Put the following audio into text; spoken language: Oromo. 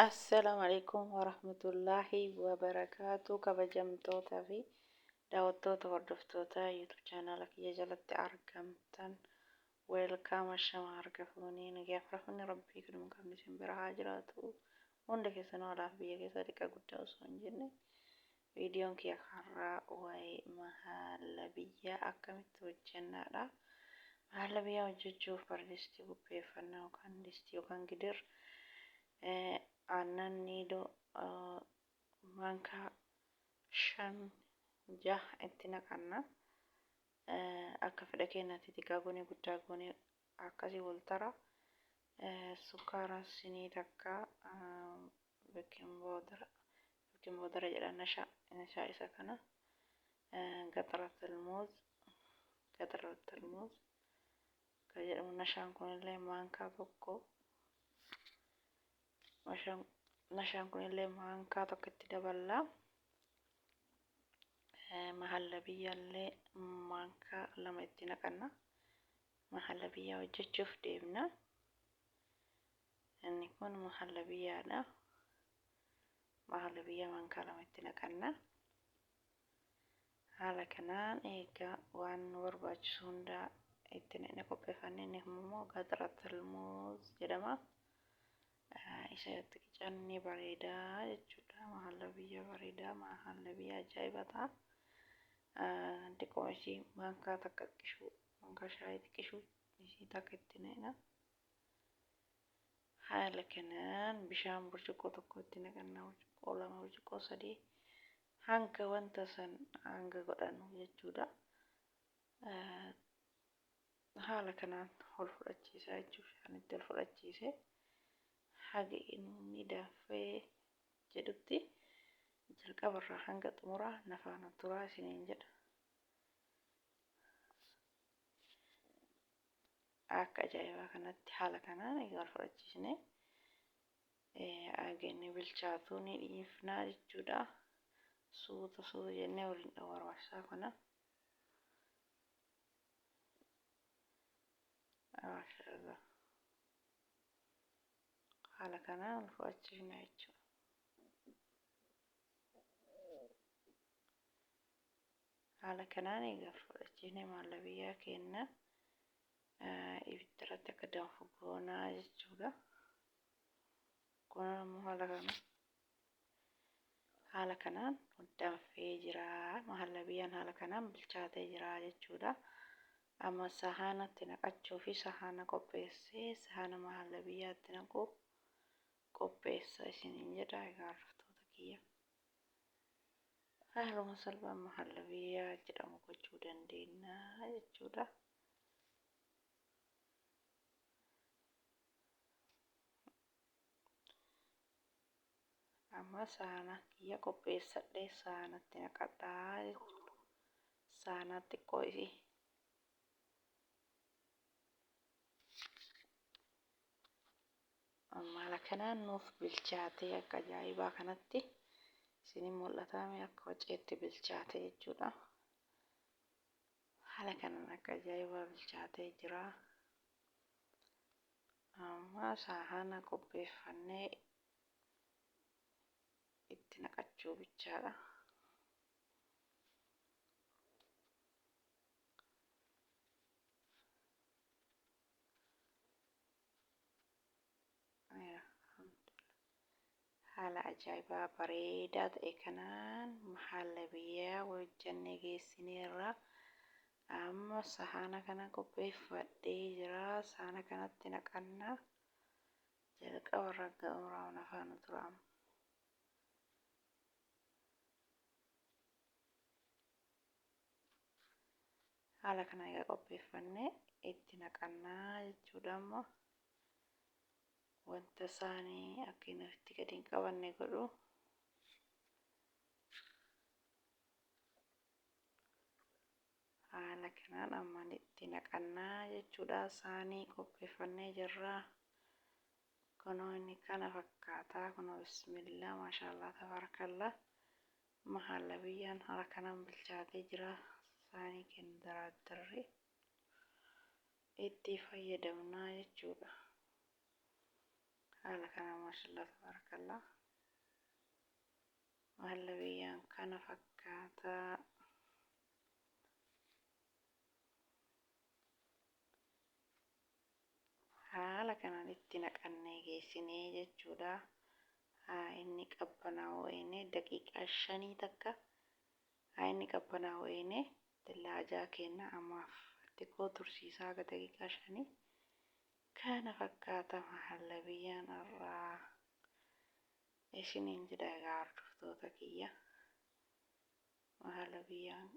Assalaamu alaikum warahmatullahi wabarakaatu kabajamtootaa fi daawwattoota hordoftoota YouTube chaanala kiyya jalatti argamtan weelkaam ashama argafuunii nagaaf rafni rabbii kidhum qabni isin bira haa jiraatu hunda keessan olaaf biyya keessa dhiqa guddaa osoo hin jenne viidiyoon kiyya har'aa waa'ee mahaala biyyaa akkamitti hojjennaadha. Mahaala biyyaa hojjechuuf distii qopheeffannaa yookaan distii yookaan gidir aannan niidoo maankaa 5-6 itti naqanna. Akka fedha keenyaatti xiqqaa goonee guddaa goonee akkasii wal tara. Sukkaara sinii takka beekin boodara jedhan nashaa isa kana gaxaratalmuuz kan jedhamu nashaan kunillee maankaa tokko nashaan kunillee maankaa tokko itti daballaa. Mahaala biyyaallee maankaa 2 itti naqanna. Mahaala biyyaa hojjechuuf deemna. Inni kun mahaala biyyaadha. Mahaala biyyaa maankaa 2 itti naqanna. Haala kanaan egaa waan barbaachisu hundaa itti naqnee qopheeffannee inni immoo gaxaratalmuuz jedhama. Isa itti qicannee bareedaa jechuudha. Mahaala biyyaa bareedaa, mahaala biyyaa ajaa'ibataa. Xiqqoo ishii maankaa takka xiqqishuu, maankaa shaayii xiqqishuu ishii takka itti naqna. Haala kanaan bishaan burcuqqoo tokko itti naqanna, burcuqqoo 2, burcuqqoo 3 hanga wanta san hanga godhannu jechuudha. Haala kanaan ol fudhachiisaa jechuudha. Shaanitti ol fudhachiisee haga inni dafee jedhutti jalqabarraa hanga xumuraa nafaana turaa isiniin jedha. Akka ajaa'ibaa kanatti haala kanaan egaa ol fudhachiisnee haga inni bilchaatu ni dhiifnaa jechuudha. Suuta jennee waliin dha'uu barbaachisaa kana. Haala kanaan ol fudhachiisna jechuudha. Haala kanaan egaa ol fudhachiisnee mahaala biyyaa keenya ibidda irratti akka danfu goonaa jechuudha. Kun immoo haala kanaan danfee jira. Mahaala biyyaan haala kanaan bilchaatee jira jechuudha. Amma sahanatti naqachuu fi sahana qopheessee sahana mahaala biyyaatti naquu qopheessa isiniin jedha egaa hordoftoota kiyya. Haaluma salphaan mahaala biyyaa jedhamu gochuu dandeenya jechuudha. Amma sahana kiyya qopheessadhee sahanatti naqadhaa jechuudha. Sahana xiqqoo isii haala kanaan nuuf bilchaatee akka ajaa'ibaa kanatti isiniin mul'atame akka waceetti bilchaatee jechuudha. Haala kanaan akka ajaa'ibaa bilchaatee jira. Amma sahana qopheeffannee itti naqachuu bichaadha. Haala ajaa'ibaa bareedaa ta'e kanaan mahaala biyyaa hojjennee geessineerra. Amma sahana kana qopheeffadhee jira. Sahana kanatti naqanna. Jalqabarra xumuraa nafaana tura. Haala kana egaa qopheeffannee itti naqannaa jechuudha. Amma wanta isaanii akka inni ofitti gadi hin qabanne godhu. Haala kanaan amma itti naqannaa jechuudha. Isaanii qopheeffannee jirra. Kunoo inni kana fakkaataa. Kunoo bismillah maashaallah tabarakallah. Mahaala biyyaan haala kanaan bilchaatee jira. Isaanii keenya daraaddarri itti fayyadamnaa jechuudha. haala kana maashaallah tabarakallah mahallabiyyaan kana fakkaata. Haala kanaan itti naqannee geessinee jechuudha. Inni qabbanaa'o'inee daqiiqaa 5 takka inni qabbanaa'o'inee tallaajaa kenna ammaaf xiqqoo tursiisaa aga daqiiqaa 5 kana fakkaata mahallabiyyaan irraa isiniin jedha egaa hordoftoota kiyya mahallabiyyaan